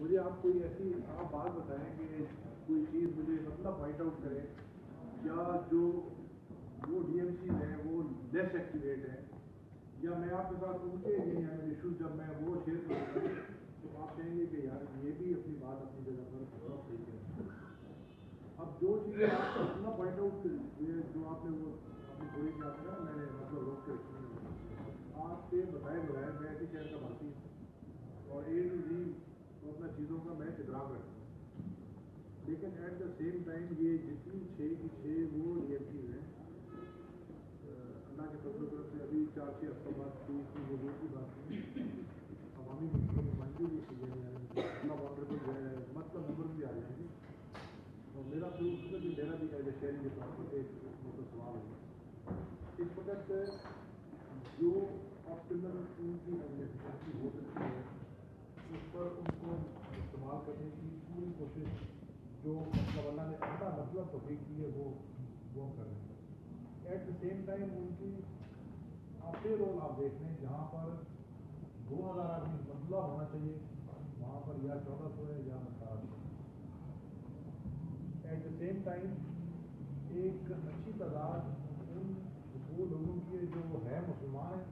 मुझे आप कोई ऐसी आप बात बताएं कि कोई चीज़ मुझे मतलब पॉइंट आउट करें, क्या जो वो डीएमसी है वो लेस एक्टिवेट है, या मैं आपके साथ उनके इशूज जब मैं वो शेयर करूँगा तो आप कहेंगे कि यार ये भी अपनी बात अपनी जगह पर बहुत सही है। अब जो चीज़ें आप अपना पॉइंट आउट जो आपने वो अपनी थोड़ी सी आपने मैंने मतलब रोक के रखी है, आपके बताए बगैर मैं ऐसी शहर का बाकी और ए टू जी अपना चीज़ों का मैं इकराम रखता हूँ, लेकिन एट द सेम टाइम ये जितनी 6 की 6 वो रियलिटीज़ हैं, अल्लाह के फजल तरफ से अभी 4-6 हफ्तों बाद कोई इतनी जरूरत की बात नहीं, अवामी नुमाइंदगी भी चीज़ें मतलब ऑनरेबल जो है मतलब नंबर भी आ जाएंगे। और मेरा फिर उसमें भी मेरा भी एज ए शहरी के तौर पर एक मतलब सवाल है इस वक्त जो ऑप्टिमल उनकी एफिशिएंसी हो सकती है उस पर उनको इस्तेमाल करने की पूरी कोशिश जो मतलब अल्लाह ने अपना मतलब तौफीक की है वो हम कर रहे हैं। एट द सेम टाइम उनकी आपके रोल आप देख लें जहाँ पर 2000 आदमी मतलब होना चाहिए, वहाँ पर या 1400 है या 1800। एट द सेम टाइम एक अच्छी तादाद उन वो लोगों की जो है मुसलमान है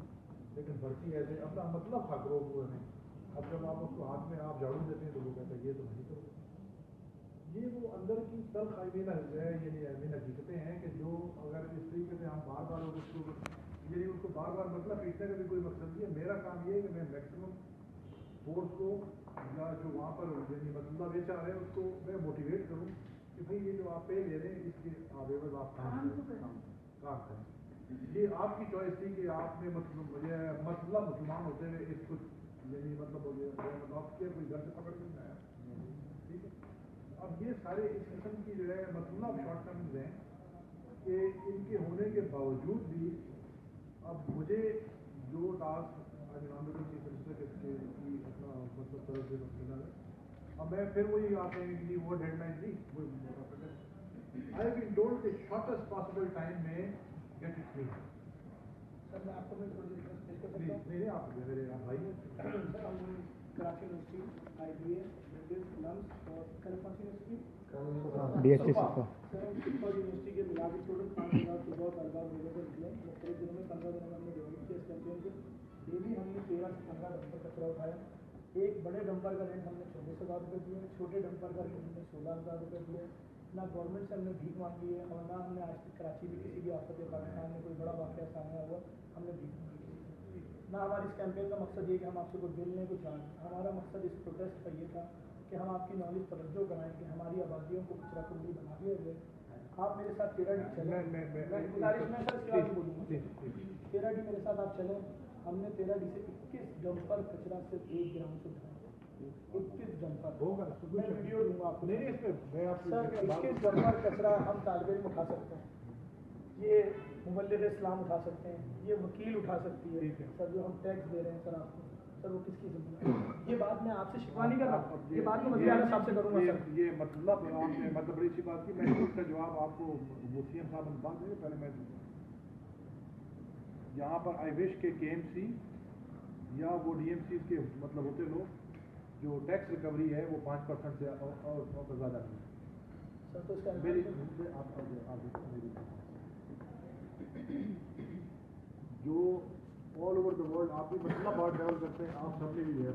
लेकिन भर्ती ऐसे अपना मतलब खाक रोक हुए हैं। अब जब आप उसको हाथ में आप झाड़ू देते हैं तो वो कहते हैं ये तो नहीं करो। ये वो अंदर की तल्ख आईमीना है, यानी आईमीन हकीकतें हैं कि जो अगर इस तरीके से हम बार बार उसको यानी उसको बार बार मतलब पीटने का भी कोई मकसद नहीं है। मेरा काम ये है कि मैं मैक्सिमम फोर्स को या जो वहाँ पर यानी मतलब ये चाह रहे हैं उसको मैं मोटिवेट करूँ कि भाई ये जो आप पे ले रहे हैं इसके आवेवज आप काम करें। ये आपकी चॉइस थी कि आपने मतलब मुझे मतलब मुसलमान होते हुए इसको यानी मतलब मुझे मतलब किया कोई घर से पकड़ के नहीं आया, ठीक है। अब ये सारे इस किस्म की जो है मतलब शॉर्ट टर्म्स हैं कि इनके होने के बावजूद भी अब मुझे जो टास्क ऑनरेबल चीफ मिनिस्टर की अपना मतलब तरफ से मिला है, अब मैं फिर वही आते हैं कि वो डेडलाइन थी वो आई हैव बीन टोल्ड कि शॉर्टेस्ट पॉसिबल टाइम में गेट इट क्लीन। सर मैं आपको मैं थोड़ी देर पेश कर सकता हूँ। नहीं आप मेरे भाई हैं। सर हम Karachi university IBA British LUMS और कैलिफोर्निया यूनिवर्सिटी DHC सर हम सिक्का यूनिवर्सिटी के मिलादी स्टूडेंट 5000 से बहुत अलग अवेलेबल किए मुख्तलिफ दिनों में 15 दिनों में हमने डेवलप किया इस कैंपेन को। डेली हमने 13 से 15 डंपर कचरा उठाया। एक बड़े डंपर का रेंट हमने 24,000 रुपये दिए, छोटे डंपर का रेंट हमने 16,000 रुपये दिए। ना गवर्नमेंट से हमने भीख मांगी है और ना हमने आज तक कराची में किसी भी आफत या पाकिस्तान में कोई बड़ा वाक़या सामने हुआ हमने भीख मांगी है। ना हमारी इस कैंपेन का मकसद ये कि हम आपसे कोई बिल नहीं कुछ चाहें। हमारा मकसद इस प्रोटेस्ट का ये था कि हम आपकी नॉलेज तवज्जो कराएं कि हमारी आबादियों को कचरा कुंडी बना दिया जाए। आप मेरे साथ 13 डी चलें, मैं गुजारिश में सर इसके बाद बोलूँगा। 13 डी मेरे साथ आप चलें। हमने 13 डी से 21 डंपर कचरा सिर्फ 1 ग्राम से उठाया। 21 डंपर होगा मैं वीडियो दूंगा आपको। नहीं इसमें मैं आपको सर 21 डंपर कचरा हम तालिब इल्म उठा सकते हैं, ये मुबल्लिग इस्लाम उठा सकते हैं, ये वकील उठा सकती है। सर जो हम टैक्स दे रहे हैं सर आपको, सर वो किसकी जिम्मेदारी है? ये बात मैं आपसे शिकवा नहीं कर रहा, ये बात मैं वज़ीर आला साहब से करूँगा सर। ये मतलब आपने मतलब बड़ी अच्छी बात की। मैं इसका जवाब आपको वो CM साहब ने बात देंगे, पहले मैं यहाँ पर आई विश के KMC या वो DMC के मतलब होते लोग जो टैक्स रिकवरी है वो 5% से और ज़्यादा नहीं सर तो इसका मेरी आप मेरी जो ऑल ओवर द वर्ल्ड आप भी मतलब बहुत ट्रैवल करते हैं, आप सबने भी जो है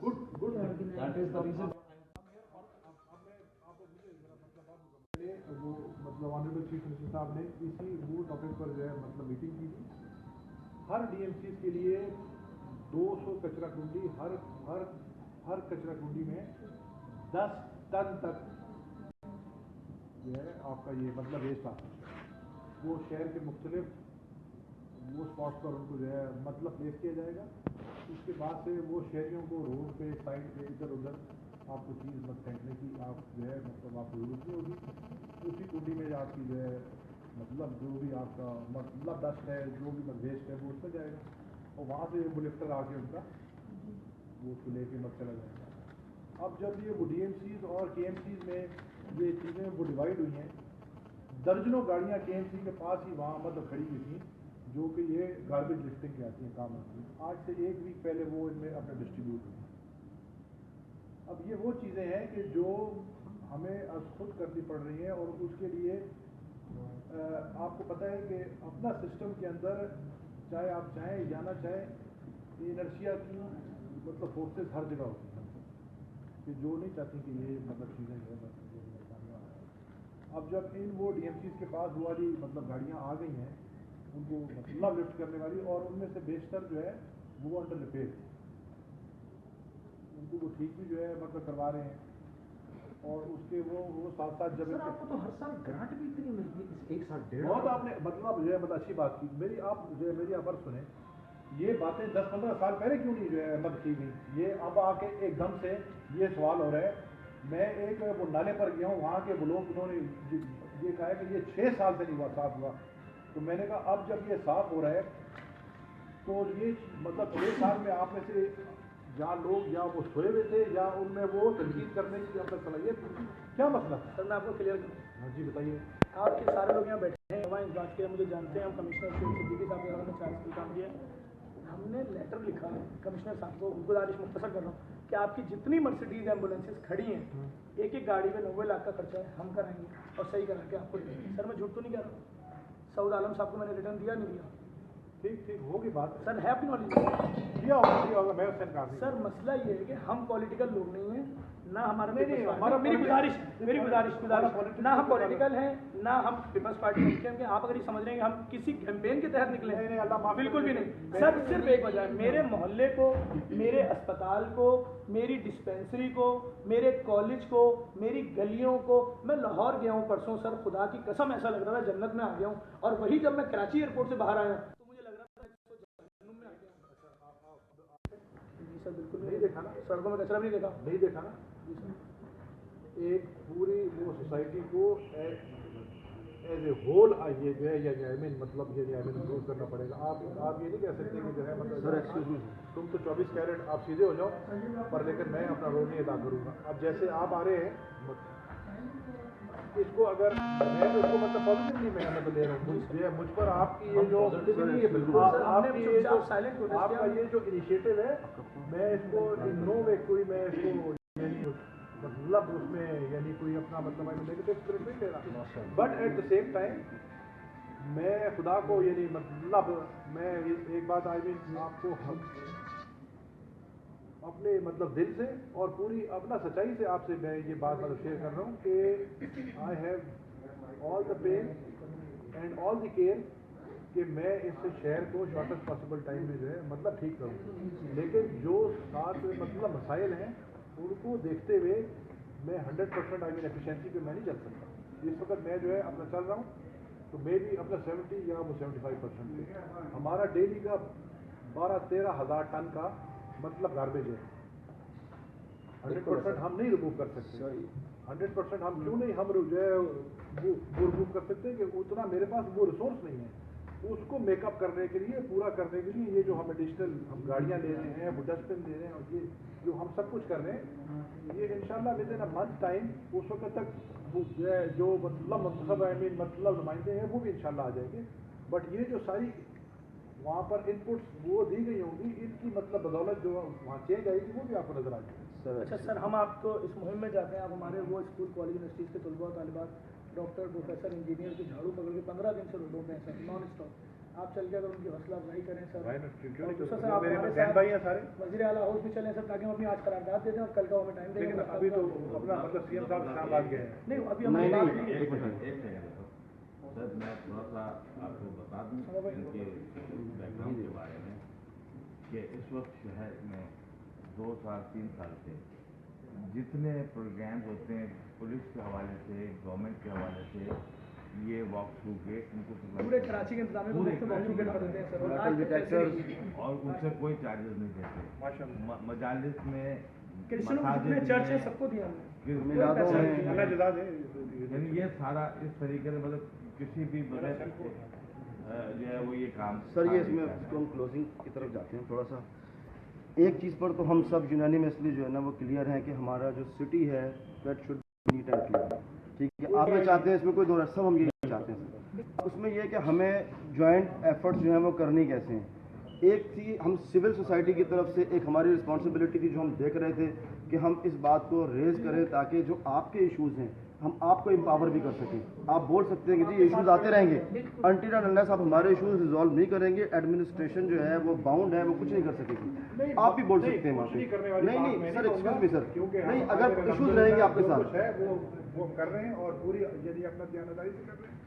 good good that is the reason. वो मतलब ऑनरेबल चीफ मिनिस्टर साहब ने इसी वो टॉपिक पर जो है मतलब मीटिंग की थी। हर DMC के लिए 200 कचरा कुंडी, हर कचरा कुंडी में 10 टन तक जो है आपका ये मतलब वेस्ट आता है। वो शहर के मुख्तलिफ वो स्पॉट पर उनको जो है मतलब प्लेस किया जाएगा। उसके बाद से वो शहरियों को रोड पे साइड पे इधर उधर आपको चीज़ मत फेंकने की आप जो है मतलब आपको जरूरत नहीं होगी। उसी कुंडी में आपकी जो है मतलब जो भी आपका मतलब डस्ट है जो भी वेस्ट है वो उसमें जाएगा और वहाँ से वो लिफ्टर आके उनका वो उसको लेके मत चला जाएगा। अब जब ये वो DMCs और KMCs में ये चीज़ें वो डिवाइड हुई हैं, दर्जनों गाड़ियाँ KMC के पास ही वहाँ मतलब खड़ी हुई थी जो कि ये गार्बेज लिफ्टिंग की आती हैं काम आती हैं, आज से 1 वीक पहले वो इनमें अपना डिस्ट्रीब्यूट हुई। अब ये वो चीज़ें हैं कि जो हमें अब खुद करनी पड़ रही हैं, और उसके लिए आपको पता है कि अपना सिस्टम के अंदर चाहे आप चाहें या ना चाहें, इनर्शिया की मतलब फोर्सेस हर जगह होती हैं कि जो नहीं चाहती कि ये मतलब चीज़ें जो है अब जब इन वो DMCs के पास वो वाली मतलब गाड़ियाँ आ गई हैं उनको मतलब लिफ्ट करने वाली, और उनमें से बेशतर जो है वो अंडर रिपेयर, उनको वो ठीक भी जो है मतलब करवा रहे हैं, और उसके वो साथ साथ जब सर आपको तो हर साल ग्रांट भी इतनी मिलती है, एक साल 1.5 बहुत आपने मतलब जो है मतलब अच्छी बात की मेरी, आप जो है मेरी आप सुने, ये बातें 10-15 साल पहले क्यों नहीं जो है मतलब की गई, ये अब आके एकदम से ये सवाल हो रहा है। मैं एक वो नाले पर गया हूँ, वहाँ के लोग उन्होंने ये कहा है कि ये 6 साल से नहीं हुआ साफ हुआ, तो मैंने कहा अब जब ये साफ हो रहा है तो ये मतलब 6 साल में आप में से जहाँ लोग या वो सोए हुए थे या उनमें वो तनकीद करने की अपना सलाहियत, क्या मसला था? सर मैं आपको क्लियर करूँ। हाँ जी बताइए। आपके सारे लोग यहाँ बैठे हैं, वहाँ इस बात के लिए मुझे जानते हैं, हम कमिश्नर सिद्दीकी साहब के में 4 साल काम किया। हमने लेटर लिखा कमिश्नर साहब को, गुजारिश मुख्तसर कर रहा हूँ कि आपकी जितनी मर्सिडीज एम्बुलेंसेज खड़ी हैं, एक एक गाड़ी में 90 लाख का खर्चा है, हम कराएंगे और सही करा के आपको देंगे। सर मैं झूठ तो नहीं कह रहा, सऊद आलम साहब को मैंने रिटर्न दिया नहीं दिया? ठीक होगी बात सर है आपकी नॉलेज? दिया होगा मैं उससे इनकार नहीं। सर मसला ये है कि हम पॉलिटिकल लोग नहीं हैं, ना हमारा नहीं, हमारा मेरी गुजारिश ना हम पॉलिटिकल हैं, ना हम पीपल्स पार्टी के हैं। आप अगर ये समझ रहे हैं कि हम किसी कैंपेन के तहत निकले हैं, नहीं, अल्लाह माफ बिल्कुल भी नहीं। सर सिर्फ एक वजह है, मेरे मोहल्ले को, मेरे अस्पताल को, मेरी डिस्पेंसरी को, मेरे कॉलेज को, मेरी गलियों को, मैं लाहौर गया हूँ परसों, सर खुदा की कसम ऐसा लग रहा था जन्नत में आ गया हूँ, और वही जब मैं कराची एयरपोर्ट से बाहर आया तो मुझे लग रहा था जहन्नुम में आ गया। जी सर बिल्कुल नहीं देखा ना, सड़कों में कचरा भी नहीं देखा। नहीं देखा ना। एक पूरी वो सोसाइटी को एज ए होल ये जो है ये आई मीन मतलब ये आई मीन इम्प्रूव करना पड़ेगा। आप ये नहीं कह सकते कि जो है मतलब सर एक्सक्यूज मी, तुम तो 24 कैरेट आप सीधे हो जाओ, पर लेकिन मैं अपना रोल नहीं अदा करूँगा। अब जैसे आप आ रहे हैं इसको, अगर मैं तो इसको मतलब पॉजिटिवली मैं मतलब ले रहा हूँ, मुझ पर आपकी ये जो नहीं है बिल्कुल आपकी ये जो आपका ये जो इनिशिएटिव है, मैं इसको इन नो वे कोई मैं इसको यानी मतलब उसमें यानी कोई अपना मतलब नेगेटिव स्पिरिट नहीं ले रहा, but at the same time मैं खुदा को यानी मतलब मैं एक बात आई मीन आपको अपने मतलब दिल से और पूरी अपना सच्चाई से आपसे मैं ये बात मतलब शेयर कर रहा हूँ कि I have all the pain and all the care कि मैं इस शहर को शॉर्टेस्ट पॉसिबल टाइम में जो है मतलब ठीक करूँ, लेकिन जो साथ मतलब मसाइल हैं उनको देखते हुए मैं 100% आई मीन एफिशिएंसी पे मैं नहीं चल सकता। इस वक्त मैं जो है अपना चल रहा हूँ तो मे भी अपना 70 या वो 75% पे हमारा डेली का 12-13 हज़ार टन का मतलब गार्बेज है। 100% हम नहीं रिमूव कर सकते, 100% हम क्यों नहीं हम जो है वो रिमूव कर सकते हैं कि उतना मेरे पास वो रिसोर्स नहीं है उसको मेकअप करने के लिए, पूरा करने के लिए। ये जो हम एडिशनल हम गाड़ियाँ ले रहे हैं, वो डस्टबिन ले रहे हैं, और ये जो हम सब कुछ कर रहे हैं, ये इंशाल्लाह with in a month time उस वक्त तक वो जो मतलब मंतखब आई मीन मतलब नुमाइंदे हैं वो भी इंशाल्लाह आ जाएंगे। बट ये जो सारी वहाँ पर इनपुट्स वो दी गई होंगी, इनकी मतलब बदौलत जो वहाँ चेंज आएगी वो भी आपको नजर आ जाएगी। अच्छा सर, हम आपको इस मुहिम में जाते हैं, आप हमारे वो स्कूल कॉलेज यूनिवर्सिटीज़ के तलबा तालिबात डॉक्टर प्रोफेसर इंजीनियर की झाड़ू पकड़ के 15 दिन से रोडों पे हैं सर, नॉन स्टॉप। आप चल के अगर उनकी हौसला अफजाई करें सर, दूसरा सर आप हमारे साथ वज़ीर आला हाउस भी चलें सर, ताकि हम अपनी आज करारदाद देते हैं और कल का हमें टाइम देंगे। लेकिन अभी तो अपना मतलब सीएम साहब इस्लामाबाद गए हैं। नहीं अभी हम बात नहीं एक सेकंड सर, मैं थोड़ा सा आपको बता दूं इनके बैकग्राउंड के बारे में कि इस वक्त शहर में 2 साल 3 साल से जितने प्रोग्राम्स होते हैं पुलिस के हवाले से, गवर्नमेंट के हवाले से, ये वॉक थ्रू गेट उनको पूरे कराची के इंतजाम कर देते हैं सर, और उनसे कोई चार्जेस नहीं देते। मजालिस में चर्च है सबको दिया यानी ये सारा इस तरीके से मतलब किसी भी बगैर जो है वो ये काम सर ये इसमें हम क्लोजिंग की तरफ जाते हैं थोड़ा सा। एक चीज़ पर तो हम सब यूनानिमसली जो है ना वो क्लियर है कि हमारा जो सिटी है that should be neat and clean. ठीक है, आप ये चाहते हैं, इसमें कोई दो सब हम ये चाहते हैं। उसमें यह कि हमें जॉइंट एफर्ट्स जो हैं वो करनी कैसे हैं। एक थी हम सिविल सोसाइटी की तरफ से एक हमारी रिस्पॉन्सिबिलिटी थी जो हम देख रहे थे कि हम इस बात को रेज करें ताकि जो आपके इश्यूज़ हैं हम आपको एम्पावर भी कर सकें। आप बोल सकते हैं कि जी इश्यूज़ आते रहेंगे, अनटिल एंड अनलेस आप हमारे इश्यूज़ रिजॉल्व नहीं करेंगे, एडमिनिस्ट्रेशन जो है वो बाउंड है, वो कुछ नहीं कर सकेगी। आप भी बोल सकते हैं वहाँ पे। नहीं सर, एक्सक्यूज मी सर, नहीं अगर इश्यूज़ रहेंगे आपके साथ वो कर रहे हैं और पूरी यदि अपना ध्यानदारी से कर रहे हैं।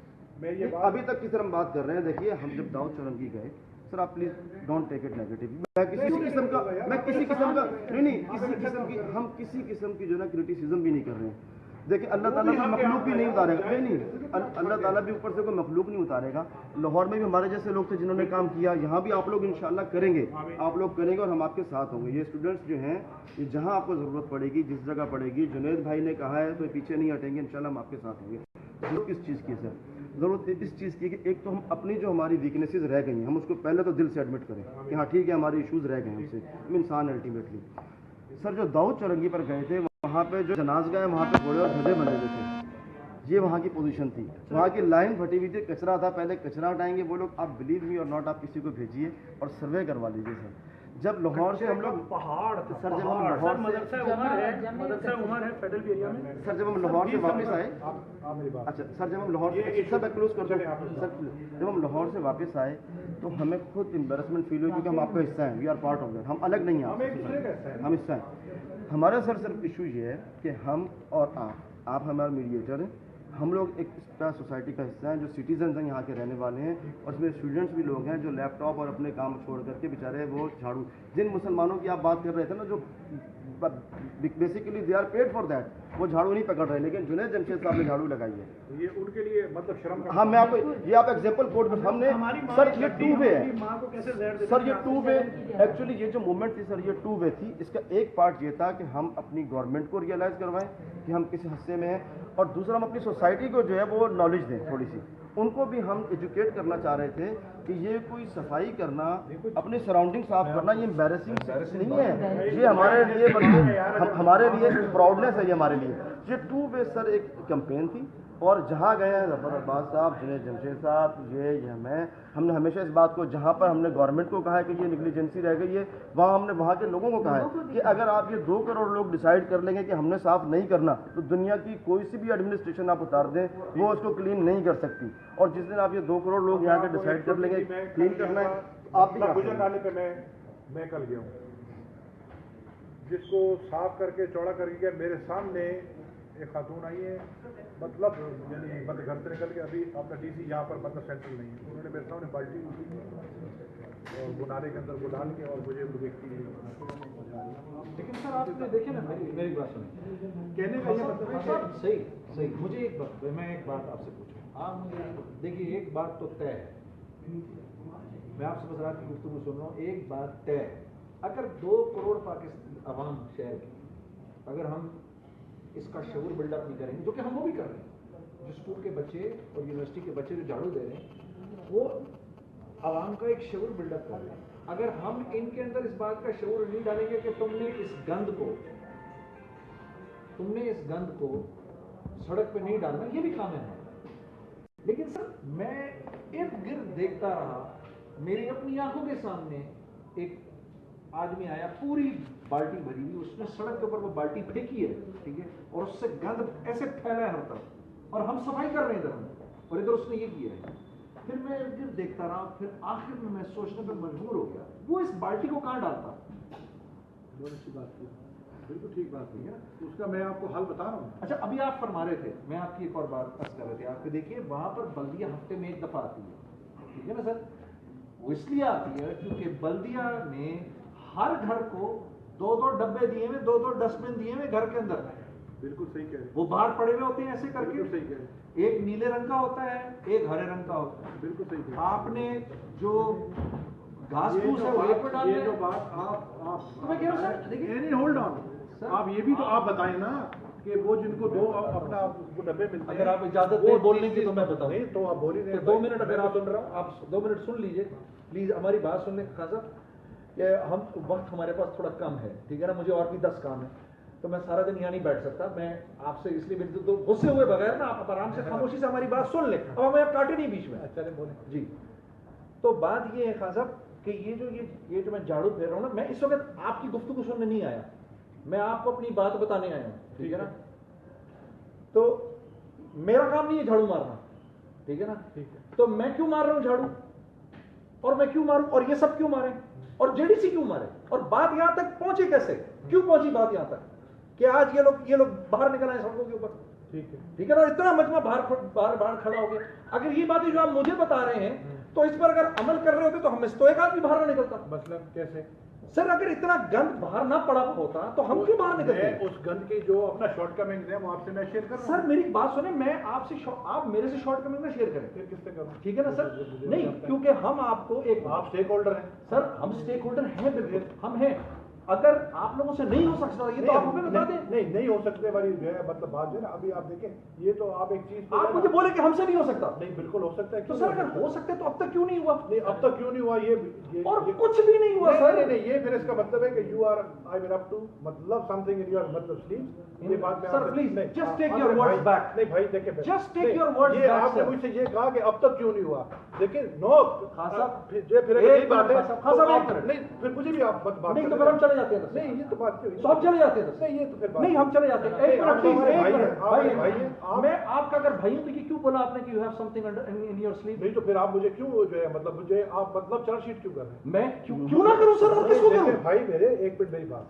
मैं ये अभी तक की सर हम बात कर रहे हैं। देखिए हम जब दाऊद चौरंगी गए सर, आप please don't take it negative. मैं किसी किस्म का किसी किस्म की जो है ना क्रिटिसिज्म भी नहीं कर रहे हैं। देखिए अल्लाह ताला भी मखलूक भी नहीं उतारेगा, नहीं अल्लाह ताला भी ऊपर से कोई मखलूक नहीं उतारेगा। लाहौर में भी हमारे जैसे लोग थे जिन्होंने काम किया, यहाँ भी आप लोग इंशाल्लाह करेंगे, आप लोग करेंगे और हम आपके साथ होंगे। ये स्टूडेंट्स जो हैं ये जहाँ आपको ज़रूरत पड़ेगी, जिस जगह पड़ेगी, जुनैद भाई ने कहा है तो पीछे नहीं हटेंगे, इंशाल्लाह हम आपके साथ होंगे। ज़रूरत किस चीज़ की है सर? ज़रूरत इस चीज़ की कि एक तो हम अपनी जो हमारी वीकनेसेस रह गई हैं हम उसको पहले तो दिल से एडमिट करें कि हाँ ठीक है हमारे इश्यूज़ रह गए हमसे, हम इंसान अल्टीमेटली। सर जो दाऊद चौरंगी पर गए थे वहाँ पे जो जनाज गए वहाँ पे घोड़े और गधे बंधे हुए थे, ये वहाँ की पोजीशन थी। वहाँ की लाइन फटी हुई थी, कचरा था, पहले कचरा हटाएंगे वो लोग। आप बिलीव मी और नॉट, आप किसी को भेजिए और सर्वे करवा लीजिए सर। जब लाहौर से हम लोग पहाड़ सर जब हम लाहौर मदरसा उमर है फेडरल एरिया में। सर जब हम लाहौर से वापस आए, मेरी बात अच्छा सर जब हम लाहौर से सर मैं क्लोज कर दूँ सर, जब हम लाहौर से वापस आए तो हमें खुद एम्बेरसमेंट फील हुई क्योंकि हम आपका हिस्सा हैं, we are part of that, हम अलग नहीं हैं, हम हिस्सा हैं। हमारा सर सिर्फ इशू ये है कि हम और आप हमारे मीडिएटर हैं, हम लोग एक सोसाइटी का हिस्सा हैं जो सिटीजन हैं, यहाँ के रहने वाले हैं, और इसमें स्टूडेंट्स भी लोग हैं जो लैपटॉप और अपने काम छोड़ करके बेचारे वो झाड़ू, जिन मुसलमानों की आप बात कर रहे थे ना जो basically they are paid for that, वो झाड़ू नहीं पकड़ रहे, लेकिन जुनैद जमशेद साहब ने झाड़ू लगाई है। तो ये उनके लिए मतलब शर्म का। हाँ मैं आपको ये आप एग्जाम्पल कोड पर हमने सर ये टू वे है सर, ये टू वे एक्चुअली ये जो मूवमेंट थी सर ये टू वे थी। इसका एक पार्ट ये था कि हम अपनी गवर्नमेंट को रियलाइज़ करवाएं कि हम किस हिस्से में हैं, और दूसरा हम अपनी सोसाइटी को जो है वो नॉलेज दें, थोड़ी सी उनको भी हम एजुकेट करना चाह रहे थे कि ये कोई सफाई करना, अपने सराउंडिंग साफ करना ये एम्बैरेसिंग नहीं है, ये हमारे लिए बल्कि हमारे लिए प्राउडनेस है, ये हमारे लिए। ये टू वे सर एक कैंपेन थी, और जहाँ गए हैं जफर अब्बास साहब, जुनैद जमशेद साहब, ये मैं, हमने हमेशा इस बात को, जहाँ पर हमने गवर्नमेंट को कहा है कि ये निगलिजेंसी रह गई है, वहाँ हमने वहाँ के लोगों को कहा है कि अगर आप ये 2 करोड़ लोग डिसाइड कर लेंगे कि हमने साफ़ नहीं करना, तो दुनिया की कोई सी भी एडमिनिस्ट्रेशन आप उतार दें वो उसको क्लीन नहीं कर सकती। और जिस दिन आप ये 2 करोड़ लोग यहाँ के डिसाइड कर लेंगे क्लीन करना है, आप भी गुजर नाले पे मैं कल गया हूँ, जिसको साफ करके चौड़ा करके गया, मेरे सामने एक खातून आई है, मतलब यानी मतलब घर से निकल के अभी अपना डीसी यहाँ पर मतलब सेंट्रल नहीं है, उन्होंने मेरे सामने बाल्टी और वो नाले के अंदर वो डाल के और मुझे वो देखती है। लेकिन सर आप देखिए ना, मेरी बात सुनिए, कहने का ये मतलब है सही मुझे मैं एक बात आपसे पूछूं, आप मुझे देखिए, एक बात तो तय है, मैं आपसे बस रात की गुफ्तगू सुन रहा हूँ, एक बात तय है, अगर 2 करोड़ पाकिस्तान अवाम शहर की, अगर हम इसका शऊर बिल्डअप नहीं करेंगे, जो कि हम वो भी कर रहे हैं, जो स्कूल के बच्चे और यूनिवर्सिटी के बच्चे जो झाड़ू दे रहे हैं वो आवाम का एक शऊर बिल्डअप कर रहे हैं, अगर हम इनके अंदर इस बात का शऊर नहीं डालेंगे कि तुमने इस गंद को सड़क पे नहीं डालना, ये भी काम है। लेकिन सर मैं इर्द गिर्द देखता रहा, मेरी अपनी आंखों के सामने एक आदमी आया, पूरी बाल्टी भरी हुई, उसने सड़क के ऊपर वो बाल्टी फेंकी है, ठीक है, और उससे गंद ऐसे फैला है हर तरफ, और हम सफाई कर रहे हैं इधर, और इधर उसने ये किया है। फिर मैं इर्द गिर्द देखता रहा, फिर आखिर में मैं सोचने पर मजबूर हो गया, वो इस बाल्टी को कहाँ डालता? बहुत अच्छी बात की, बिल्कुल ठीक बात नहीं है, उसका मैं आपको हल बता रहा हूँ। अच्छा, अभी आप फरमा रहे थे, मैं आपकी एक और बात अर्ज कर रहे थे, आपको देखिए वहां पर बल्दिया हफ्ते में 1 दफा आती है, ठीक है ना सर, वो इसलिए आती है क्योंकि बल्दिया ने हर घर को 2-2 डब्बे दिए हुए, 2-2 डस्टबिन दिए हुए घर के अंदर। बिल्कुल सही कह रहे हैं, वो बाहर पड़े हुए होते हैं ऐसे करके, बिल्कुल सही कह रहे हैं, एक नीले रंग का होता है, एक हरे रंग का होता है। बिल्कुल सही कह रहे हैं। आपने जो घास फूस है वो एक पर डाल ये जो बात आप तो मैं कह रहा हूं सर, देखिए नहीं होल्ड ऑन, आप ये भी तो आप बताएं ना कि वो जिनको 2 अपना वो डब्बे मिलते हैं, अगर आप इजाजत दें बोलने की तो मैं बताऊं। नहीं तो आप बोल ही रहे हैं, 2 मिनट अगर आप सुन रहा हूं, आप 2 मिनट सुन लीजिए प्लीज, हमारी बात सुन लें खान साहब, कि हम वक्त हमारे पास थोड़ा कम है, ठीक है ना, मुझे और भी 10 काम है, तो मैं सारा दिन यहाँ नहीं बैठ सकता, मैं आपसे इसलिए मेरे गुस्से हुए बगैर ना आप आराम से खामोशी से हमारी बात सुन लें, अब हमें आप काटे नहीं बीच में। अच्छा बोले जी, तो बात ये है खान साहब कि ये जो मैं झाड़ू फेर रहा हूँ ना, मैं इस वक्त आपकी गुफ्तगू सुनने नहीं आया, मैं आपको अपनी बात बताने आया हूँ, ठीक है ना। तो मेरा काम नहीं है झाड़ू मारना, ठीक है ना। तो मैं क्यों मार रहा हूँ झाड़ू, और मैं क्यों मारूं, और ये सब क्यों मारे, और जेडीसी क्यों मारे, और बात यहां तक पहुंची कैसे, क्यों पहुंची बात यहां तक कि आज ये लोग बाहर निकल आए सड़कों के ऊपर, ठीक है ना। इतना मजमा बाहर खड़ा हो गया। अगर ये बातें जो आप मुझे बता रहे हैं तो इस पर अगर अमल कर रहे होते तो हम तो एक आदमी बाहर ना निकलता। मतलब कैसे सर, अगर इतना गंद बाहर ना पड़ा होता तो हम क्यों बाहर निकलते? उस गंद की जो अपना शॉर्टकमिंग्स है वो आपसे मैं शेयर कर रहा हूं। सर मेरी बात सुने, मैं आपसे आप मेरे से शॉर्टकमिंग ना शेयर करें, फिर किससे करूं? ठीक है ना सर। नहीं, क्योंकि हम आपको एक, आप स्टेक होल्डर हैं सर हम स्टेक होल्डर हैं, बिल्कुल हम हैं। अगर आप लोगों से नहीं हो सकता ये तो आप हमें बता दें। नहीं हो सकते वाली जो है मतलब बात जो है ना, अभी आप देखें ये तो आप एक चीज आप मुझे बोले कि हमसे नहीं हो सकता। नहीं, बिल्कुल हो सकता है। तो सर अगर हो सकता है तो अब तक क्यों नहीं हुआ? नहीं, अब तक क्यों नहीं हुआ ये और कुछ भी नहीं हुआ सर। नहीं, ये फिर इसका मतलब है कि you are I mean up to मतलब समथिंग इन योर मतलब स्लीव। ये बात मैं sir please just take your words back. नहीं भाई देखिए, जस्ट टेक योर वर्ड्स ये बैक। आपने मुझसे ये कहा कि अब तक क्यों नहीं हुआ, देखिए नो खान साहब फिर एक बात है। खान साहब एक मिनट। नहीं, फिर मुझे भी आप बात नहीं तो फिर हम चले जाते हैं। नहीं, ये तो बात क्यों तो आप चले जाते हैं। नहीं, ये तो फिर बात नहीं, हम चले जाते हैं। एक मिनट प्लीज, एक मिनट भाई मैं आपका अगर भाई हूं तो ये क्यों बोला आपने कि you have something under in your sleeve? नहीं तो फिर आप मुझे क्यों जो है मतलब मुझे आप मतलब चार्जशीट क्यों कर रहे हैं? मैं क्यों ना करूं सर, और किसको करूं? भाई मेरे एक मिनट मेरी बात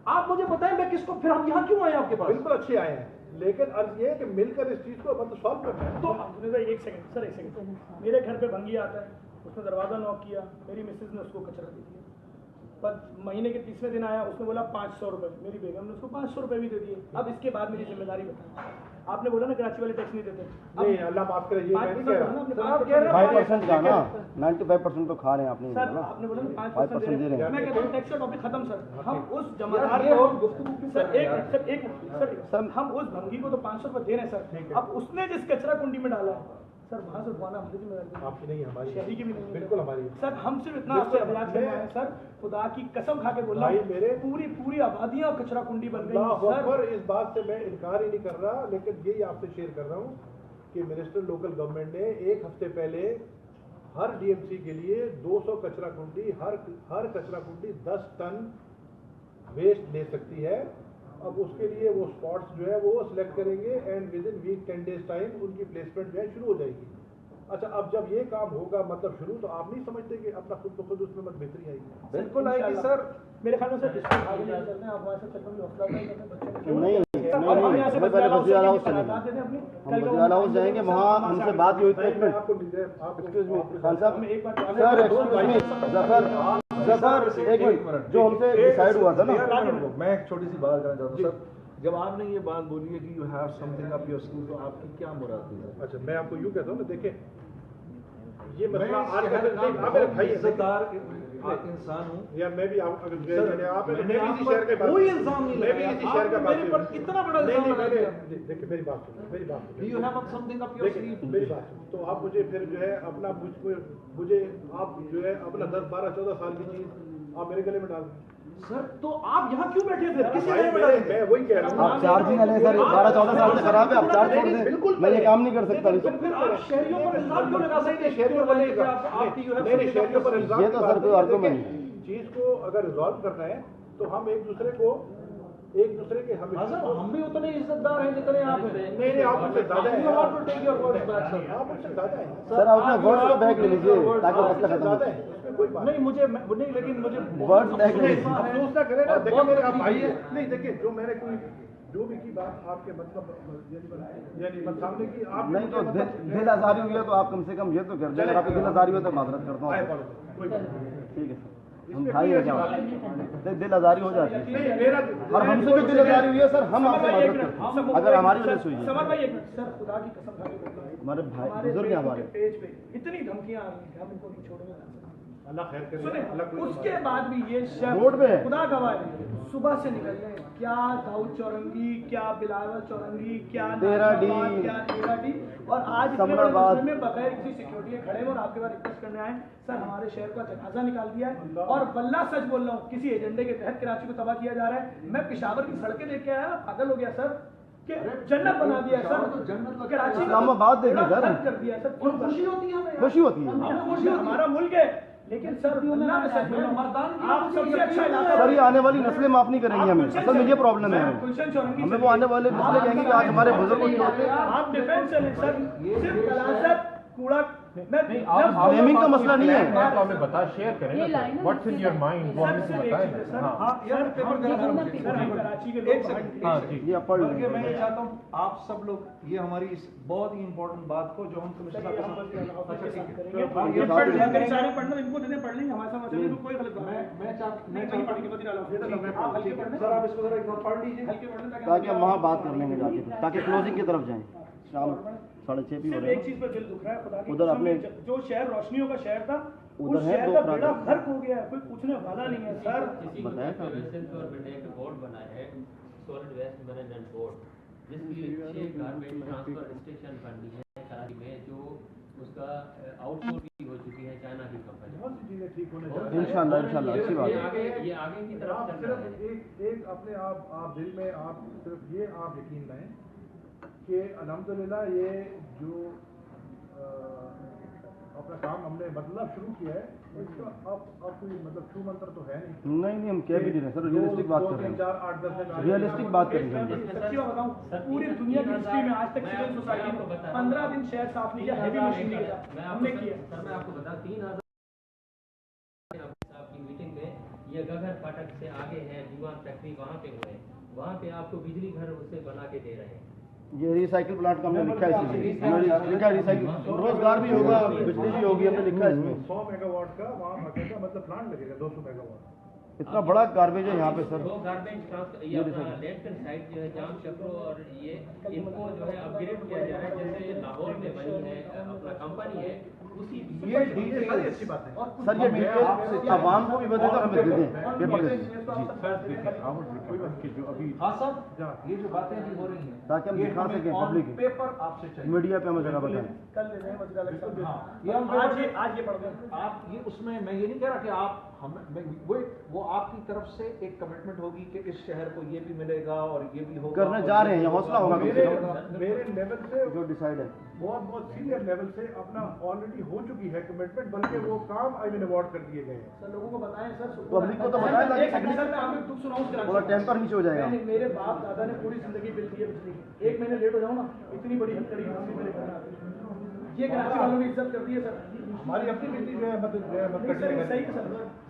आप मुझे बताएं मैं किसको, फिर हम यहाँ क्यों आए आपके पास? बिल्कुल अच्छे आए हैं, लेकिन अर्ज ये है कि मिलकर इस चीज को मतलब सॉल्व करना है। तो एक सेकंड सर, एक सेकंड। मेरे घर पे भंगी आता है, उसने दरवाजा नॉक किया, मेरी मिसेज ने उसको कचरा दे दिया, पर महीने के 30वें दिन आया, उसने बोला 500 रुपये, मेरी बेगम ने उसको 500 रुपये भी दे दिए। अब इसके बाद मेरी जिम्मेदारी बताएं। आपने बोला ना कराची वाले टैक्स नहीं देते। नहीं, अल्लाह माफ करे, ये मैं नहीं कह रहा। 5% का ना 95% तो खा रहे हैं आपने सर ना, आपने बोला ना 5% दे रहे हैं। मैं कहता हूँ टैक्स का टॉपिक खत्म सर। हम उस जमादार को सर हम उस भंगी को तो 500 रुपये दे रहे हैं सर। अब उसने जिस कचरा कुंडी में डाला है सर, वहाँ से उठवाना हमारी जिम्मेदारी आपकी नहीं, हमारी शहरी की भी नहीं है। बिल्कुल हमारी सर हम सिर्फ इतना आपसे अभ्यास कर रहे हैं सर, खुदा की कसम खा के बोल रहा हूं, पूरी आबादियां कचरा कुंडी बन गई सर। इस बात से मैं इनकार ही नहीं कर रहा, लेकिन यही आपसे शेयर कर रहा हूँ कि मिनिस्टर लोकल गवर्नमेंट ने एक हफ्ते पहले हर डीएमसी के लिए 200 कचरा कुंडी, हर कचरा कुंडी 10 टन वेस्ट ले सकती है। अब उसके लिए वो स्पॉट्स जो है वो सिलेक्ट करेंगे and within week 10 days time उनकी प्लेसमेंट जो है शुरू हो जाएगी। अच्छा, अब जब ये काम होगा मतलब शुरू, तो आप नहीं समझते कि अपना खुद ब खुद उसमें मत बेहतरी आएगी? बिल्कुल आएगी सर। मेरे ख्याल में सर डिस्ट्रिक्ट आगे नहीं चलते हैं, आप वहाँ से चलकर हौसला नहीं करते बच्चों नहीं हमें पहले वज़ीर हाउस चलेंगे, हम वज़ीर हाउस जाएंगे, वहाँ हमसे बात हुई थी। एक मिनट एक्सक्यूज मी खान साहब, सर एक्सक्यूज मी जफर एक मिनट, जो हमसे डिसाइड हुआ था ना, मैं एक छोटी सी बात करना चाहता हूँ सर। जब आपने ये बात बोली है कि you have something up your sleeve, तो आपकी क्या मुराद थी? अच्छा, मैं आपको यूँ कहता हूँ ना, देखिए ये मैं मसला आज शहर का आप मेरे भाई हैं, इज्जतदार इंसान हूँ, या मैं भी आप मैंने मैं भी आप इसी पर शहर का कोई इल्जाम नहीं मैं भी लगाया। इसी शहर का आपने मेरे पर इतना बड़ा इल्जाम लगा दिया। देखिए मेरी बात सुनो, You have something up your देखिए sleeve. मेरी बात सुनो। तो आप मुझे फिर जो है अपना मुझे आप जो है अपना 10, 12, 14 साल की चीज आप मेरे गले में डाल दें। सर तो आप यहाँ क्यों बैठे थे? किसी भाई, ने डाले थे? मैं वही कह रहा हूँ। आप चार्ज ही ना लें सर, 12-14 साल से खराब है, आप चार्ज छोड़ दें, बिल्कुल मैं ये काम नहीं कर सकता। तो फिर आप शहरियों पर इल्जाम क्यों लगा सकते हैं? शहरियों पर कि आपकी you have नहीं, something up शहरियों पर your sleeve. इल्जाम ये तो की सर बात कोई नहीं है। आर्गुमेंट देखिए, चीज को अगर रिजॉल्व करना है तो हम एक दूसरे के हम हाँ सर, हम भी उतने इज्जतदार हैं जितने आप हैं। नहीं, आप मुझसे ज्यादा हैं। You have to take your words back, sir. आप मुझसे ज्यादा हैं। सर आप अपने वर्ड्स को बैक ले लीजिए ताकि आप मसला मुझसे खत्म ज्यादा हो। हैं, उसमें कोई बात नहीं मुझे नहीं, लेकिन मुझे वर्ड्स बैक ले लीजिए। अफसोस ना करें ना। और देखिए बहुत मेरे आप तकलीफ भाई है। हैं। नहीं देखिए, जो भी की बात आपके मतलब यानी सामने की आप नहीं तो दिल आजारी हुई है तो आप कम से कम ये तो कर दें, अगर आपकी दिल आजारी हो तो माजरत करता हूँ। कोई बात नहीं। ठीक है सर, हम भाई हैं क्या, दिल आजारी हो जाती है नहीं, मेरा और हमसे भी दिल आजारी हुई है सर, हम आपसे माजरत करते हैं अगर हमारी वजह से हुई है। समर भाई एक मिनट सर, खुदा की कसम खा के बोल रहा हूं, हमारे भाई हमारे बुजुर्ग हैं हमारे, पेज पे इतनी धमकियां आ रही हैं, हम इनको नहीं छोड़ेंगे। अल्लाह खैर करे। सुने, अल्लाह कोई उसके बाद भी ये शख्स रोड पे है। खुदा गवाह है, सुबह से निकल रहे हैं, क्या दाऊद चौरंगी, क्या बिलावल चौरंगी, क्या तेराडी, नाजमाबाद, क्या तेराडी, और आज इतने बड़े समराबाद मसले में बगैर किसी सिक्योरिटी के खड़े हैं और आपके पास रिक्वेस्ट करने आए सर, हमारे शहर का जनाजा निकाल दिया है और वल्लाह सच बोल रहा हूँ, किसी एजेंडे के तहत कराची को तबाह किया जा रहा है। मैं पिशावर की सड़कें देख के आया, पागल हो गया सर। कि जन्नत बना दिया सर, तो जन्नत लगता है। कराची का इस्लामाबाद देखिए बड़ा सर। फर्क कर दिया सर, क्यों खुशी होती है हमें, खुशी होती है। हमें खुशी, हमारा मुल्क है, लेकिन सर अल्लाह में सच बोलो, आप सबसे अच्छा इलाका सर ये आने वाली नस्लें माफ नहीं करेंगी हमें, असल में ये प्रॉब्लम है हमें। गुलशन चौरंगी हमें वो आने वाले नस्लें कहेंगे कि आज हमारे बुजुर्ग को होते आप डिफेंस चले सर, सिर्फ गलासत कूड़ा नेमिंग का मसला नहीं है। आप हमें बता, शेयर करें ना व्हाट्स इन योर माइंड, वो हमें बताएं ना। हाँ यार पेपर कराची के लोग हाँ जी, ये पढ़ बल्कि मैं ये चाहता हूँ आप सब लोग ये हमारी इस बहुत ही इम्पोर्टेंट बात को जो हम कमिश्नर साहब के साथ अच्छा ठीक है पढ़ना इनको देने पढ़ लेंगे, हमारे साथ कोई गलत बात नहीं। मैं नहीं पढ़ेंगे मदीना आप हल्के पढ़ना सर आप इसको जरा एक बार पढ़ लीजिए, हल्के पढ़ना ताकि हम वहाँ बात कर लेंगे जाके, ताकि क्लोजिंग की तरफ जाएं। शाम 6:30 भी हो सिर्फ रहे एक हैं। चीज पर दिल दुख रहा है, खुदा की उधर कसम, अपने- जो शहर रोशनियों का शहर था, उधर उस है शहर दो का फ्राक बेड़ा है। गर्क हो गया है, कोई पूछने वाला नहीं है सर। बताया था एक बोर्ड बना है सॉलिड वेस्ट मैनेजमेंट बोर्ड, जिसकी 6 गारबेज ट्रांसफर स्टेशन बननी है कराची में, जो उसका आउटसोर्स भी हो चुकी है चाइना की कंपनी। बहुत सी चीजें ठीक होने जा रही हैं। इंशाल्लाह अच्छी बात है। ये आगे की तरफ आप चल रहा सिर्फ है। एक अपने आप दिल में आप सिर्फ ये आप यकीन लाएं कि अल्हम्दुलिल्लाह ये जो अपना काम हमने मतलब शुरू किया है, इसका अब कोई मतलब छू मंत्र तो है नहीं। नहीं हम कह भी नहीं रहे सर, रियलिस्टिक बात कर रहे हैं। 4 8 10 दिन रियलिस्टिक बात कर रहे हैं। सच्ची बात बताऊं, पूरी दुनिया की हिस्ट्री में आज तक सिविल सोसाइटी ने 15 दिन शहर साफ नहीं किया, हैवी मशीनरी के साथ हमने किया। सर मैं आपको बता 3000 आपकी मीटिंग में ये गगर फाटक से आगे है जुआ फैक्ट्री, वहाँ पे हुए, वहाँ पे आपको बिजली घर उससे बना के दे रहे हैं। ये रिसाइकिल प्लांट का हमने लिखा है इसमें, लिखा है रिसाइकिल, रोजगार भी होगा, बिजली भी होगी, हमने लिखा है इसमें। 100 मेगावाट का वहाँ बाकायदा मतलब प्लांट लगेगा 200 मेगावाट। इतना बड़ा गार्बेज है यहाँ पे सर। दो गार्बेज ट्रांसफर ये अपना लैंडफिल साइट जो है जाम चक्रो और ये इनको जो है अपग्रेड किया जा रहा है, जैसे लाहौर में बनी है अपना कंपनी है उसी ये सारी अच्छी बात है। सर ये डिटेल आवाम को भी बताएं, हमें दे दें पेपर दे दें। हाँ साहब ये जो बातें भी हो रही हैं ताकि हम ये दिखा हमें सकें on पब्लिक को। पेपर आपसे चाहिए। मीडिया पे हमें जरा बताएं। कल ले जाए मसला अलग सब हाँ, ये हम आज ये पढ़ दें। आप ये उसमें मैं ये नहीं कह रहा कि आप वो आपकी तरफ से एक कमिटमेंट होगी कि इस शहर को ये भी मिलेगा और ये भी होगा। करने जा रहे हैं, ये हौसला होगा कम से कम। मेरे लेवल से जो डिसाइड है बहुत सीनियर लेवल से अपना ऑलरेडी हो चुकी है कमिटमेंट, बल्कि वो काम आई मीन अवार्ड कर दिए गए हैं। सर लोगों को बताएं सर, पब्लिक को तो बताएं ताकि एक सेकंड सर मैं आपको दुख सुनाऊं उसके थोड़ा टेम्पर नीचे हो जाएगा। मेरे बाप दादा ने पूरी जिंदगी बिल दी है बिजली की, 1 महीने लेट हो जाऊं ना इतनी बड़ी हथकड़ी मेरे घर में आती है। ये कराची वालों ने इज्जत कर दी है सर। हमारी अपनी बिजली जो है नहीं सर ये सही है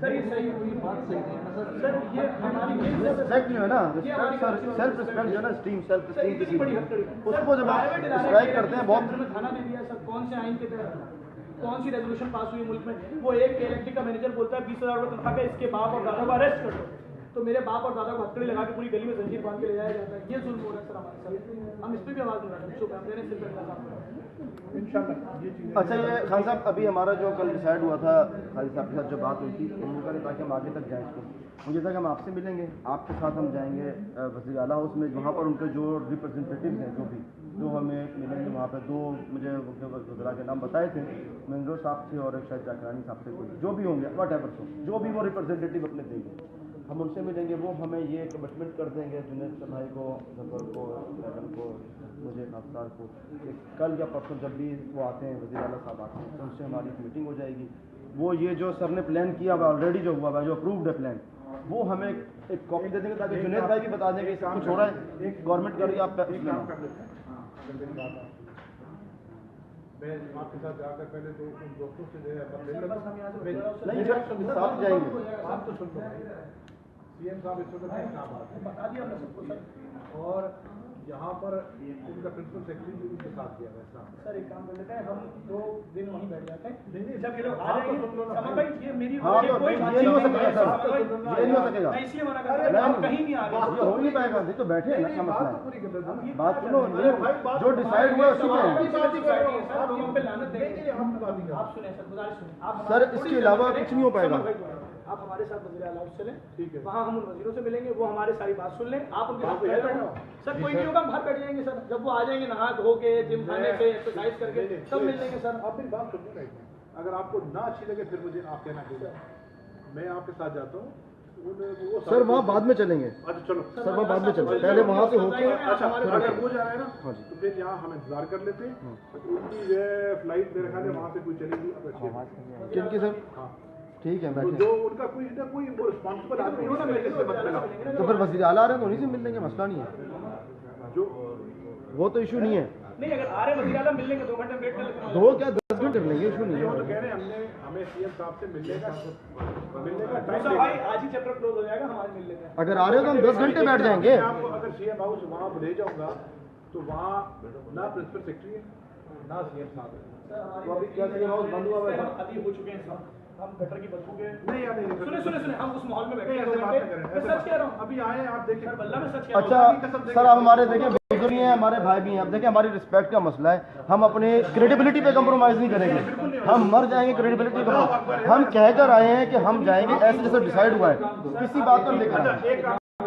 सर ये सही है, ये बात सही नहीं है सर। सर ये हमारी ये इज्जत है। रिस्पेक्ट नहीं है ना, सर सेल्फ रिस्पेक्ट जो है ना, स्टीम सेल्फ सर स्टीम इतनी बड़ी हथकड़ी उसको जब आप स्ट्राइक करते हैं बहुत में थाना दे दिया सर, कौन से आइन के तहत कौन सी रेजोल्यूशन पास हुई मुल्क में? वो एक इलेक्ट्रिक का मैनेजर बोलता है 20,000 रुपये तनख्वाह का, इसके बाप और दादा को अरेस्ट कर दो, तो मेरे बाप और दादा को हथकड़ी लगा के पूरी गली में जंजीर बांध के ले जाया जाता है। ये जुल्म हो रहा है सर हमारे साथ, हम इस पर भी आवाज़ नहीं उठाते। चुप है, हम देने सिर्फ इंशाल्लाह ये चीजें। अच्छा ये खान साहब, अभी हमारा जो कल डिसाइड हुआ था खालिद साहब के साथ जो बात हुई थी, हम लोग ताकि हम आगे तक जाएँ इसको, मुझे था कि हम आपसे मिलेंगे, आपके साथ हम जाएंगे वज़ीर आला हाउस में, वहाँ पर उनके जो रिप्रेजेंटेटिव हैं जो हमें मिलेंगे वहाँ पर, 2 मुझे वज़ीरा के नाम बताए थे, मंजूर साहब थे और एक शायद जाकरानी साहब थे, कोई जो भी होंगे वट एवर सो, जो भी वो रिप्रेजेंटेटिव अपने देंगे हम उनसे मिलेंगे। वो हमें ये कमिटमेंट कर देंगे जुनैद भाई को, जफर को, मैडम को, मुझे अफसार को, कि कल या परसों जब भी वो आते हैं वज़ीर आला साहब आते हैं तो उनसे हमारी मीटिंग हो जाएगी। वो ये जो सर ने प्लान किया हुआ ऑलरेडी जो हुआ है, जो अप्रूव्ड है प्लान, वो हमें एक कॉपी दे देंगे ताकि जुनैद भाई भी बता देंगे इसका कुछ हो रहा है, एक गवर्नमेंट कर रही है आप एक काम कर लेते हैं। हाँ, अगर मेरी बात आप मैं आपके साथ जाकर पहले तो उन दोस्तों से जो है नहीं सर साथ जाएंगे। आप तो सुन लो सीएम साहब इस वक्त इस्लामाबाद है, बता दिया हमने सबको सर। और यहाँ पर उनका प्रिंसिपल सेक्रेटरी भी उनके साथ गया है इस्लामाबाद। सर एक काम कर लेते हैं, हम 2 दिन वहीं बैठ जाते हैं। नहीं, जब ये लोग आ आप तो जाएंगे, सुन लो ना। समर भाई ये मेरी हाँ, ये तो कोई ये बात नहीं हो नहीं सकेगा है, सर, समर भाई, ये नहीं हो सकेगा। मैं इसलिए मना कर रहा हूं, आप कहीं नहीं आ रहे। ये हो नहीं पाएगा, ये तो बैठे हैं ना, क्या मसला बात तो है? पूरी कर लेते हैं। बात सुनो, ये जो डिसाइड हुआ उसी पे है। बात ही कर रहे हैं सर, लोगों पे लानत देंगे। नहीं, हम बात नहीं कर रहे। आप सुने सर, गुजारिश सुने आप सर, इसके अलावा कुछ नहीं हो पाएगा। आप हमारे साथ वज़ीर आला हाउस चलें, ठीक है। वहाँ हम उन वज़ीरों से मिलेंगे, वो हमारी सारी बात सुन लें, आप उनके साथ बात बैठ है जाओ। ना? सर कोई नहीं होगा, हम बाहर बैठ जाएंगे सर, जब वो आ जाएंगे नहा धो के जिम खाने से एक्सरसाइज करके तब मिल लेंगे सर। आप मेरी बात सुनिए ना, अगर आपको ना अच्छी लगे फिर मुझे आप कहना चाहिए। मैं आपके साथ जाता हूँ, सर वहाँ बाद में चलेंगे, अच्छा चलो सर वहाँ बाद में चलते, पहले वहाँ से होके। अच्छा अगर वो जा रहा है ना हाँ जी। तो फिर यहाँ हम इंतजार कर लेते हैं। उनकी जो फ्लाइट मेरे ख्याल है वहाँ से कोई चलेगी किनकी सर? हाँ ठीक है तो बैठे। जो उनका कोई ना कोई रिस्पॉन्सिबल आदमी हो ना मेरे से मत मिला तो फिर वज़ीर आला आ रहे हैं तो उन्हीं से मिल लेंगे, मसला नहीं है, जो वो तो इशू नहीं है। नहीं अगर आ रहे वज़ीर आला मिल लेंगे 2 घंटे वेट कर लेंगे। 2 क्या 10 घंटे लेंगे, इशू नहीं ये वो है। तो कह रहे हैं हमें सीएम साहब से मिलने का टाइम भाई आज ही चैप्टर क्लोज हो जाएगा, हम आज मिल लेते हैं। अगर आ रहे हो तो हम 10 घंटे बैठ जाएंगे। मैं आपको अगर सीएम हाउस वहाँ ले जाऊंगा तो वहाँ ना प्रिंसिपल सेक्रेटरी है ना सीएम साहब है। तो अभी क्या सीएम हाउस बंद हुआ है? अभी हो चुके हैं सब, हम गटर की बदबू के नहीं यार नहीं सुने हम उस माहौल में बैठे हैं। ऐसे बात न करें, मैं सच कह रहा हूँ, अभी आए हैं आप देखिए बल्ला में सच कह रहा हूँ। अच्छा सर, आप हमारे देखिए बुजुर्ग हैं, हमारे भाई भी हैं, अब देखिए हमारी रिस्पेक्ट का मसला है, हम अपने क्रेडिबिलिटी पे कंप्रोमाइज़ नहीं करेंगे, हम मर जाएंगे क्रेडिबिलिटी पर। हम कह कर आए हैं कि हम जाएंगे ऐसे जैसे डिसाइड हुआ है, किसी बात को लेकर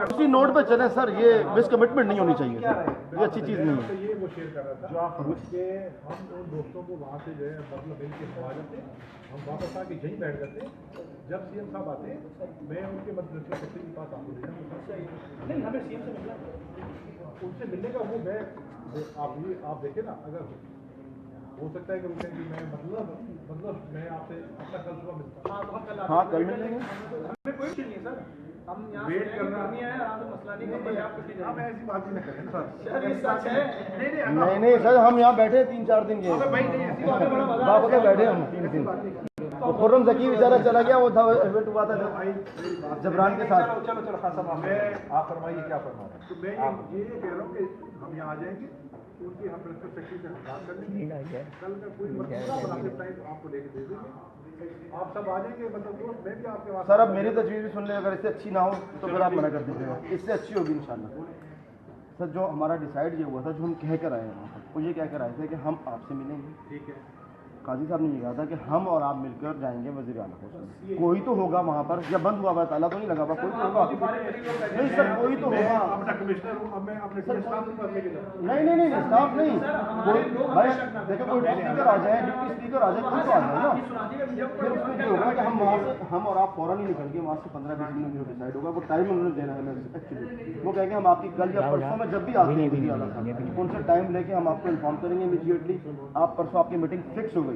उसी नोट पे चलें सर, ये मिस कमिटमेंट नहीं होनी चाहिए सर, ये अच्छी चीज़ नहीं है। ये वो शेयर कर रहा था कि हम उन दोस्तों को वहाँ से जो है मतलब मिल के आ जाते, हम वापस आके यहीं बैठ जाते, जब सीएम साहब आते मैं उनके मतलब सेक्रेटरी के पास आपको देना नहीं हमें सीएम से मिलना है। उनसे मिलने का वो मैं आप देखें ना, अगर हो सकता है कि उनसे कि मैं मतलब मैं आपसे अपना कल सुबह मिलता हूँ। हाँ कल मिल लेंगे। हमें कोई चीज़ नहीं है सर, हम यहाँ वेट करना नहीं आए, आराम से मसला नहीं है, आप कुछ नहीं आप ऐसी बात ही ना करें सर। ये सच है। नहीं सर, हम यहाँ बैठे 3-4 दिन के बाप के बैठे हम 3 दिन। तो खुर्रम ज़की बेचारा चला गया, वो था इवेंट हुआ था जबरान के साथ। चलो खान साहब आप फरमाइए क्या फरमाना है। तो मैं ये कह रहा हूँ कि हम यहाँ आ जाएंगे, उनकी हम प्रिंसिपल सेक्रेटरी से बात कर लेंगे, कल का कोई मतलब टाइम आपको लेके दे देंगे, आप सब आ जाएंगे, मतलब दोस्त मैं भी आपके पास। सर अब मेरी तजवीज़ भी सुन ले, अगर इससे अच्छी ना हो तो फिर आप मना कर दीजिएगा, इससे अच्छी होगी इंशाल्लाह। सर जो हमारा डिसाइड ये हुआ था, जो हम कह कर आए हैं वहाँ पर, वो ये कह कर आए थे कि हम आपसे मिलेंगे। ठीक है। काजी साहब ने ये कहा था कि हम और आप मिलकर जाएंगे वज़ीर आला को। कोई तो होगा वहाँ पर, या बंद हुआ हुआ ताला तो नहीं लगा हुआ, कोई तो होगा। नहीं सर कोई तो मैं होगा। अपना कमिश्नर हूँ, अब मैं अपने स्टाफ के पास लेके जाऊँ। नहीं स्टाफ नहीं, कोई भाई देखो कोई स्पीकर आ जाए, डिप्टी स्पीकर आ जाए, कोई तो आ जाए ना। फिर उसमें ये होगा कि हम वहाँ से हम और आप फौरन ही निकल के वहाँ से 15-20 मिनट जो डिसाइड होगा, वो टाइम उन्होंने देना है एक्चुअली। वो कहेंगे हम आपकी कल या परसों में जब भी आते हैं वज़ीर आला साहब, उनसे टाइम लेके हम आपको इन्फॉर्म करेंगे इमीडिएटली। आप परसों आपकी मीटिंग फिक्स हो गई है,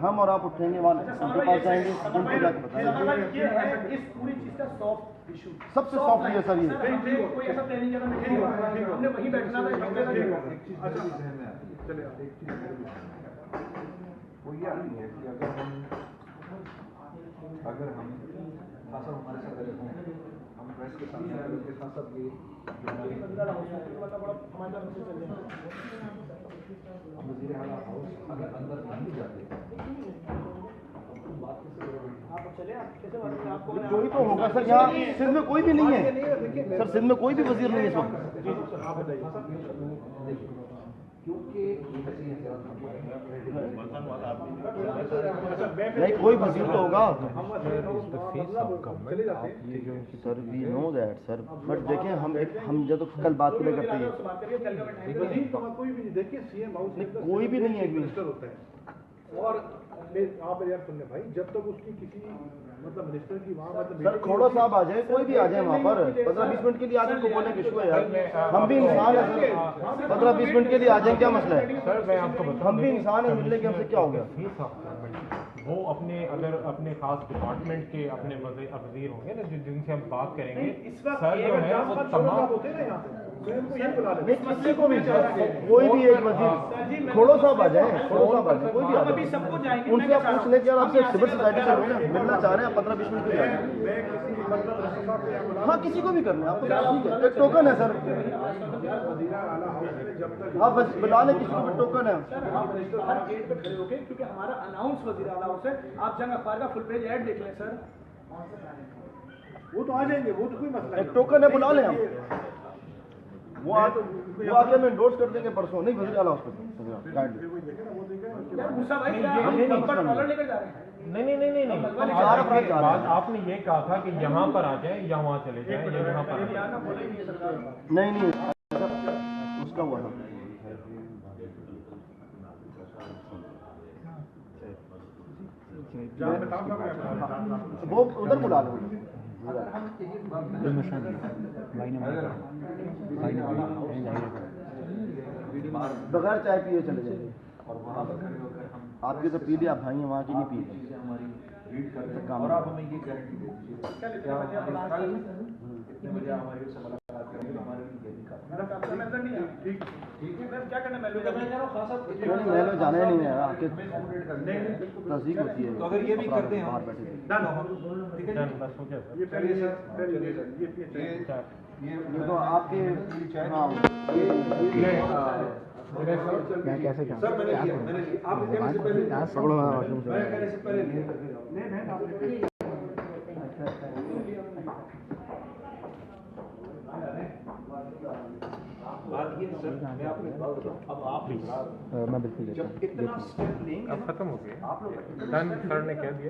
हम और आप उठेंगे वहाँ उनके पास जाएंगे, उनको जाके बताएंगे। ये है इस पूरी चीज़ का सॉफ्ट इशू, सबसे सॉफ्ट है सर ये। कोई ऐसा प्लानिंग जगह नहीं हुआ, हमने वहीं बैठना था। चले आप एक चीज़ वो ये नहीं है कि अगर हम खास हमारे साथ अगर हम प्रेस के साथ के साथ साथ ये वज़ीर आला हाउस अगर अंदर नहीं जाते आप चले, आप कैसे बात करें, आपको कोई तो होगा सर, यहाँ सिंध में कोई भी नहीं है सर, सिंध में कोई भी वज़ीर नहीं है इस वक्त। आप बताइए क्योंकि नहीं कोई वज़ीर तो होगा sir, we know that sir, but देखें हम जब कल बात करें करते हैं, कोई भी देखिए सीएम हाउस कोई भी नहीं है मिनिस्टर होता है। और आप यार सुनने भाई, जब तक उसकी किसी मतलब मिनिस्टर की वहाँ मतलब सर खोड़ो साहब आ जाए, कोई भी आ जाए वहाँ पर 15-20 मिनट के लिए आकर को बोलने की इशू है यार, हम भी इंसान है सर, 15-20 मिनट के लिए आ जाए, क्या मसला है सर मैं आपको बता हम भी इंसान है, मिलने के हमसे क्या हो गया। वो अपने अगर अपने खास डिपार्टमेंट के अपने वज़ीर होंगे ना जिनसे हम बात करेंगे, सर जो है वो तमाम होते हैं ना यहाँ पे इनको ये बुला लेते हैं। किसी को भी कोई भी एक वज़ीर खोड़ो साहब आ जाए, खोड़ो साहब आ जाए, कोई भी आ जाए, उनसे आप पूछ लें कि यार आपसे सिविल सोसाइटी से मिलना चाह रहे हैं, 15-20 मिनट के लिए मैं किसी मतलब रसूखा पे या बुला हाँ किसी को भी करना है आपको, ठीक है एक टोकन है सर, वज़ीर आला हाउस में जब तक आप बस बुला लें, किसी को भी टोकन है। आप हर गेट पे खड़े होके, क्योंकि हमारा अनाउंस वज़ीर आला हाउस है, आप जंग अखबार का फुल पेज ऐड देख लें सर, वो तो आ जाएंगे, वो तो कोई मसला एक टोकन है, बुला लें हम, वो आके हमें इंडोर्स कर देंगे परसों, नहीं वज़ीर आला हाउस पे गाइड। यार मूसा भाई क्या हम डॉलर लेकर जा रहे हैं? नहीं बात आपने ये कहा था कि यहाँ पर आ जाए या वहाँ चले जाए या यहाँ पर आ जाए। नहीं उसका हुआ था वो उधर बुला लो। अगर हम एक बात बगैर चाय पिए चले जाइए। और वहाँ पर खड़े होकर हम आपके तो पी लिया, आप भाई हैं वहाँ की नहीं पी। चीज़ें हमारी रीड करते हैं काम और आप हमें ये गारंटी दे दीजिए क्या कल इतने बजे हमारे से मुलाकात करेंगे तो हमारे लिए ये भी काम मेरा आपका नजर नहीं है। ठीक है मैं क्या करना मैं मैं कह रहा हूँ खास साहब मैं तो जाने नहीं है आपके accommodate करते हैं तस्दीक होती है। तो अगर ये भी करते हैं बाहर बैठे डन ठीक है डन, बस हो गया सर। ये पहले चलिए चलिए सर ये ये तो आपके हाँ मैं कैसे क्या सर मैंने लिया आप कहने से पहले पकड़ो ना वाशरूम से। मैंने कहने से पहले लिया बात ये सर मैं आपको एक बात बताऊं अब आप मैं बिल्कुल जब इतना स्टेप लेंगे अब खत्म हो गया। डन, सर ने कह दिया।